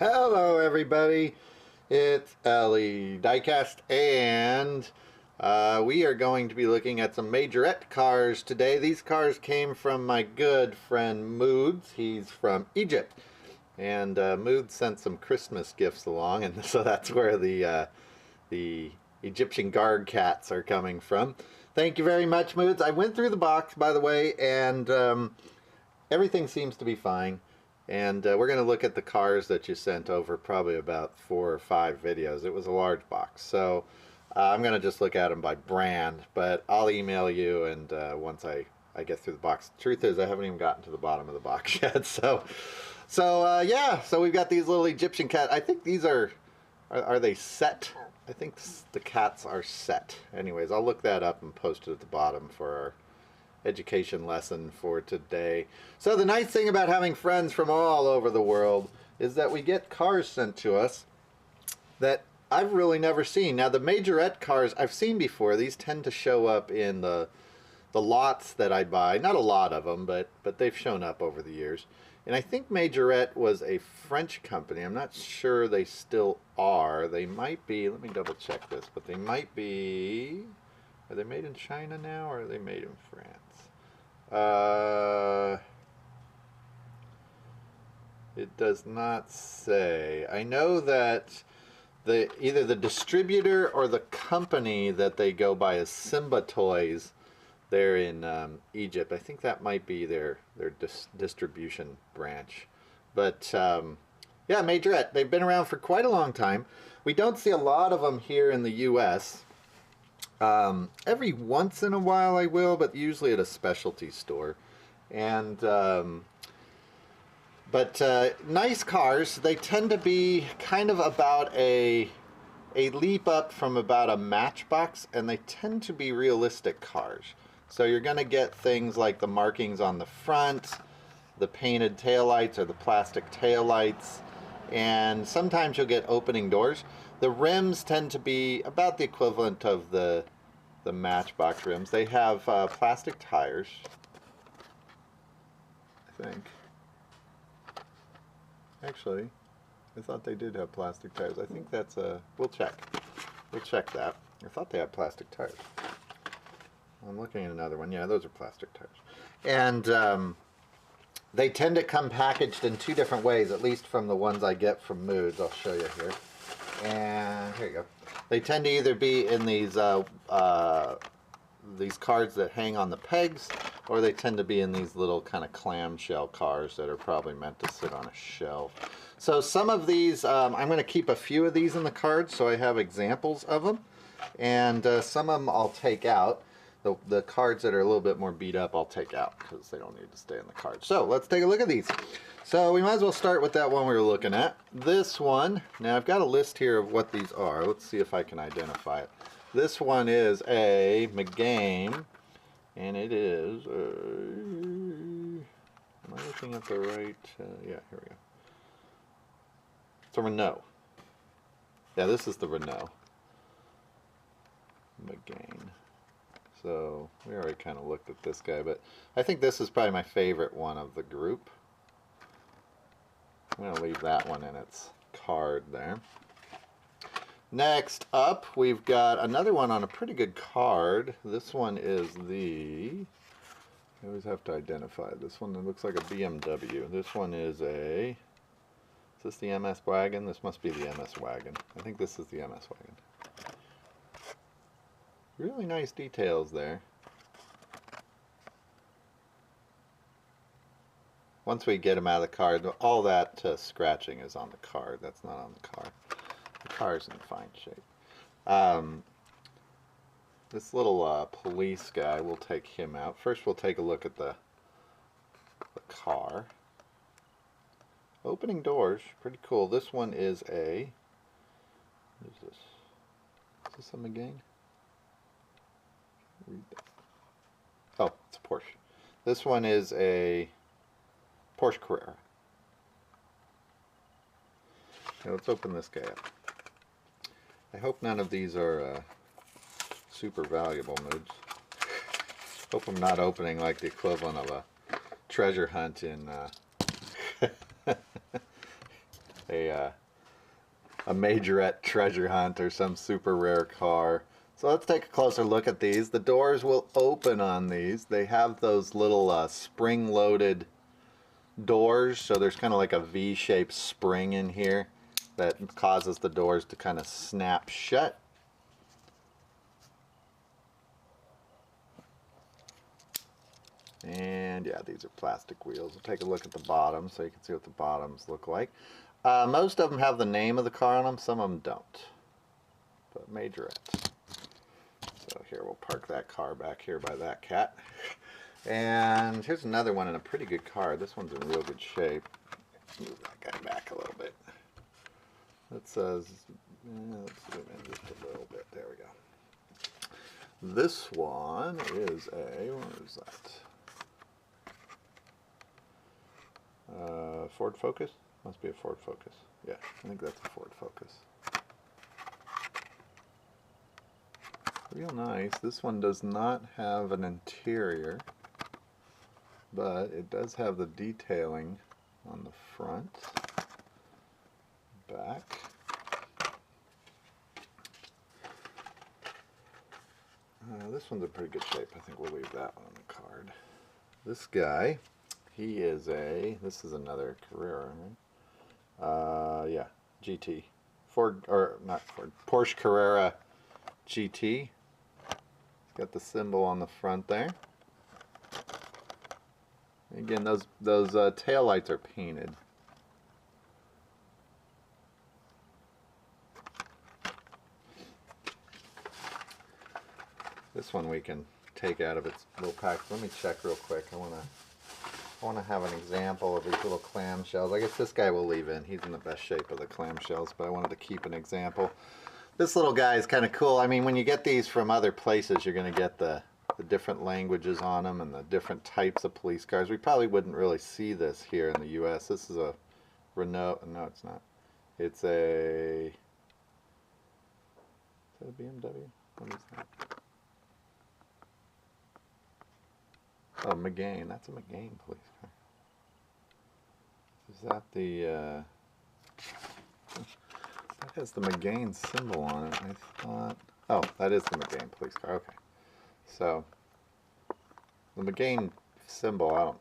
Hello everybody, it's Ellie Diecast, and we are going to be looking at some Majorette cars today. These cars came from my good friend Moodz. He's from Egypt, and Moodz sent some Christmas gifts along, and so that's where the Egyptian guard cats are coming from. Thank you very much, Moodz. I went through the box, by the way, and everything seems to be fine. And we're going to look at the cars that you sent over probably about 4 or 5 videos. It was a large box. So I'm going to just look at them by brand. But I'll email you and once I get through the box. The truth is I haven't even gotten to the bottom of the box yet. So yeah. So we've got these little Egyptian cat. I think these are they set? I think the cats are set. Anyways, I'll look that up and post it at the bottom for our education lesson for today. So the nice thing about having friends from all over the world is that we get cars sent to us that I've really never seen. Now the Majorette cars I've seen before. These tend to show up in the lots that I buy. Not a lot of them, but they've shown up over the years. And I think Majorette was a French company. I'm not sure they still are. They might be, let me double check this, but they might be, are they made in China now or are they made in France? It does not say. I know that either the distributor or the company that they go by is Simba Toys. They're in Egypt. I think that might be their distribution branch. But yeah, Majorette. They've been around for quite a long time. We don't see a lot of them here in the U.S. Every once in a while I will, but usually at a specialty store. And nice cars. They tend to be kind of about a leap up from about a Matchbox, and they tend to be realistic cars. So you're going to get things like the markings on the front, the painted taillights or the plastic taillights, and sometimes you'll get opening doors. The rims tend to be about the equivalent of the Matchbox rims. They have plastic tires, I think. Actually, I thought they did have plastic tires. I think that's a... We'll check. We'll check that. I thought they had plastic tires. I'm looking at another one. Yeah, those are plastic tires. And they tend to come packaged in 2 different ways, at least from the ones I get from Moodz. I'll show you here. And here you go. They tend to either be in these cards that hang on the pegs, or they tend to be in these little kind of clamshell cars that are probably meant to sit on a shelf. So some of these, I'm going to keep a few of these in the cards so I have examples of them. And some of them I'll take out. The cards that are a little bit more beat up I'll take out because they don't need to stay in the card. So let's take a look at these. So we might as well start with that one we were looking at. This one, now I've got a list here of what these are. Let's see if I can identify it. This one is a McGame, and it is, am I looking at the right, yeah, here we go. It's a Renault. Yeah, this is the Renault. McGame. So we already kind of looked at this guy, but I think this is probably my favorite one of the group. I'm going to leave that one in its card there. Next up, we've got another one on a pretty good card. This one is I always have to identify this one. It looks like a BMW. This one is is this the MS wagon? This must be the MS wagon. I think this is the MS wagon. Really nice details there. Once we get them out of the card, all that scratching is on the card. That's not on the car. The car's in fine shape. This little police guy, we'll take him out. First we'll take a look at the car. Opening doors, pretty cool. This one is a... What is this? Is this a McGane? Read that. Oh, it's a Porsche. This one is a Porsche Carrera. Now let's open this guy up. I hope none of these are super valuable Moods. Hope I'm not opening like the equivalent of a treasure hunt in a Majorette treasure hunt or some super rare car. So let's take a closer look at these. The doors will open on these. They have those little spring-loaded doors, so there's kind of like a V-shaped spring in here that causes the doors to kind of snap shut. And yeah, these are plastic wheels. We'll take a look at the bottom so you can see what the bottoms look like. Most of them have the name of the car on them, some of them don't. But Majorette. So here, we'll park that car back here by that cat. And here's another one in a pretty good car. This one's in real good shape. Move that guy back a little bit. It says, let's zoom in just a little bit. There we go. This one is a, what is that? Ford Focus? Must be a Ford Focus. Yeah, I think that's a Ford Focus. Real nice. This one does not have an interior, but it does have the detailing on the front, back. This one's in pretty good shape. I think we'll leave that one on the card. This guy, he is a, this is another Carrera, right? Yeah, GT. Ford, or not Ford, Porsche Carrera GT. It's got the symbol on the front there. Again, those tail lights are painted. This one we can take out of its little pack. Let me check real quick. I want to have an example of these little clamshells. I guess this guy we'll leave in. He's in the best shape of the clamshells, but I wanted to keep an example. This little guy is kind of cool. I mean, when you get these from other places, you're going to get the different languages on them and the different types of police cars. We probably wouldn't really see this here in the U.S. This is a Renault. No, it's not. It's a... Is that a BMW? What is that? Oh, McGain. That's a McGain police car. Is that the... that has the McGain symbol on it. I thought... Oh, that is the McGain police car. Okay. So, the McGain symbol,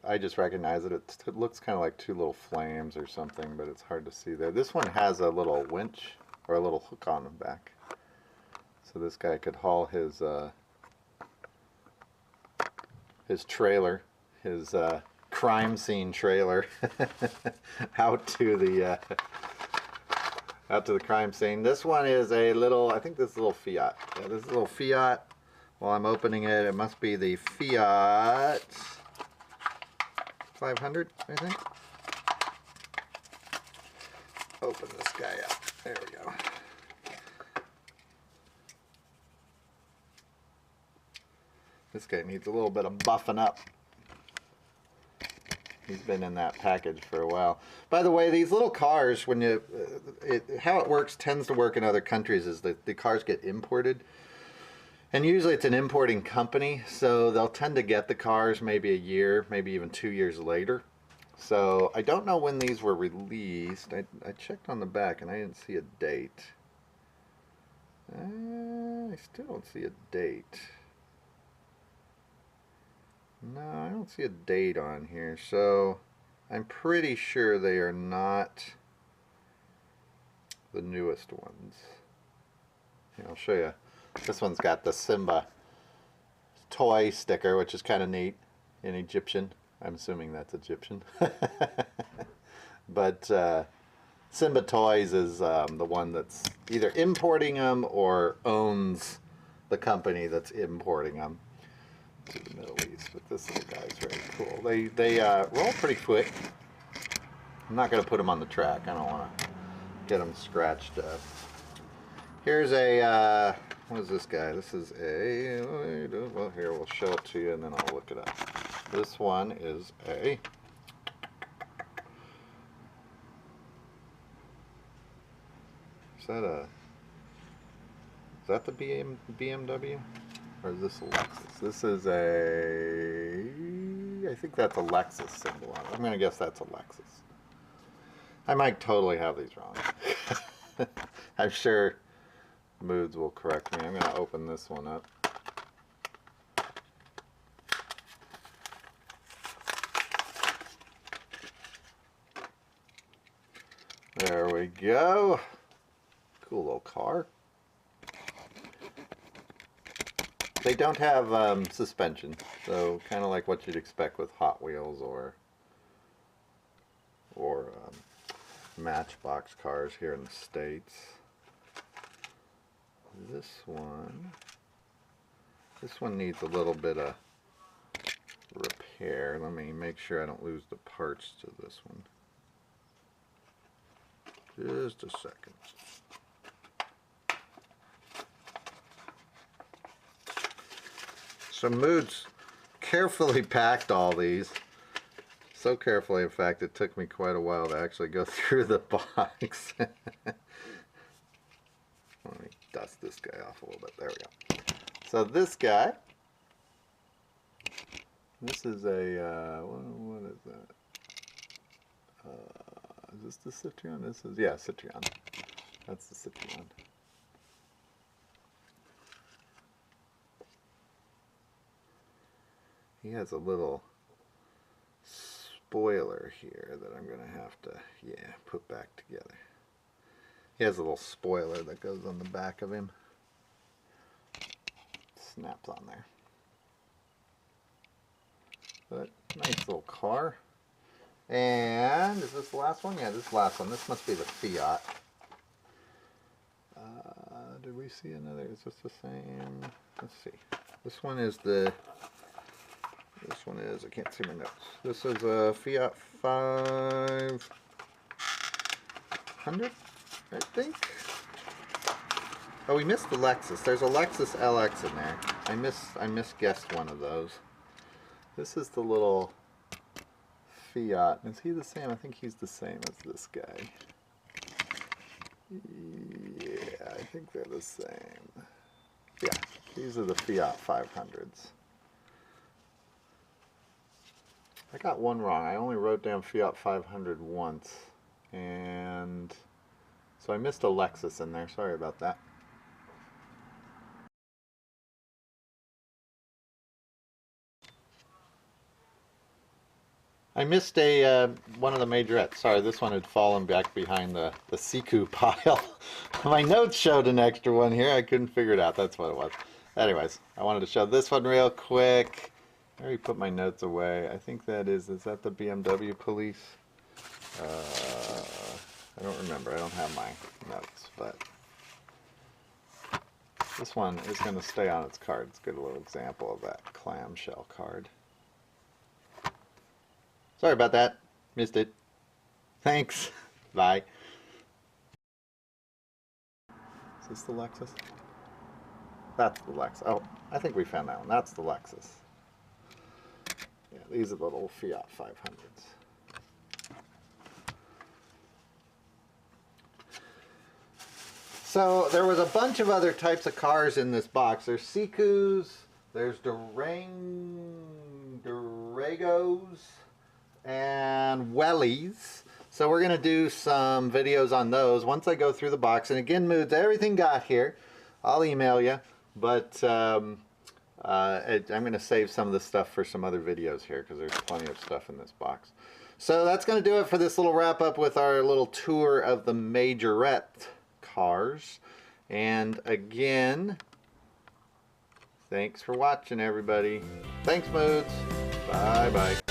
I just recognize it. It looks kind of like two little flames or something, but it's hard to see there. This one has a little winch, or a little hook on the back. So this guy could haul his trailer, his crime scene trailer, out to the crime scene. This one is a little, I think this is a little Fiat. Yeah, this is a little Fiat. While I'm opening it, it must be the Fiat 500, I think. Open this guy up. There we go. This guy needs a little bit of buffing up. He's been in that package for a while. By the way, these little cars, when you, how it works, tends to work in other countries, is that the cars get imported. And usually it's an importing company, so they'll tend to get the cars maybe a year, maybe even 2 years later. So I don't know when these were released. I checked on the back and I didn't see a date. I still don't see a date. No, I don't see a date on here, so I'm pretty sure they are not the newest ones. Here, I'll show you. This one's got the Simba toy sticker, which is kind of neat in Egyptian. I'm assuming that's Egyptian. But Simba Toys is the one that's either importing them or owns the company that's importing them to the Middle East. But this little guy's very cool. They roll pretty quick. I'm not going to put them on the track. I don't want to get them scratched up. Here's a, what is this guy? This is a, well, here, we'll show it to you and then I'll look it up. This one is a, is that the BMW? Or is this a Lexus? This is a, I think that's a Lexus symbol on it. I'm going to guess that's a Lexus. I might totally have these wrong. I'm sure Moodz will correct me. I'm going to open this one up. There we go. Cool little car. They don't have suspension, so kind of like what you'd expect with Hot Wheels or Matchbox cars here in the States. This one needs a little bit of repair. Let me make sure I don't lose the parts to this one. Just a second. So Moodz carefully packed all these. So carefully, in fact, it took me quite a while to actually go through the box. Let me dust this guy off a little bit. There we go. So this guy, this is a, what is that? Is this the Citroen? This is, yeah, Citroen. That's the Citroen. He has a little spoiler here that I'm going to have to, yeah, put back together. He has a little spoiler that goes on the back of him. Snaps on there. But nice little car. And is this the last one? Yeah, this is the last one. This must be the Fiat. Did we see another? Is this the same? Let's see. This one is the. This one is. I can't see my notes. This is a Fiat 500, I think. Oh, we missed the Lexus. There's a Lexus LX in there. I misguessed one of those. This is the little Fiat. Is he the same? I think he's the same as this guy. Yeah, I think they're the same. Yeah, these are the Fiat 500s. I got one wrong. I only wrote down Fiat 500 once, and so I missed a Lexus in there. Sorry about that. I missed a one of the Majorettes. Sorry, this one had fallen back behind the Siku pile. My notes showed an extra one here. I couldn't figure it out. That's what it was. Anyways, I wanted to show this one real quick. I already put my notes away. I think that is that the BMW police? I don't remember. I don't have my notes, but this one is going to stay on its card. It's a good little example of that clamshell card. Sorry about that. Missed it. Thanks. Bye. Is this the Lexus? That's the Lexus. Oh, I think we found that one. That's the Lexus. Yeah, these are the little Fiat 500s. So there was a bunch of other types of cars in this box. There's Sikus, there's Duragos, and Wellies. So we're going to do some videos on those once I go through the box. And again, Moodz, everything got here. I'll email you. But I'm going to save some of the stuff for some other videos here because there's plenty of stuff in this box. So that's going to do it for this little wrap up with our little tour of the Majorette cars. And again, thanks for watching, everybody. Thanks, Moodz. Bye-bye.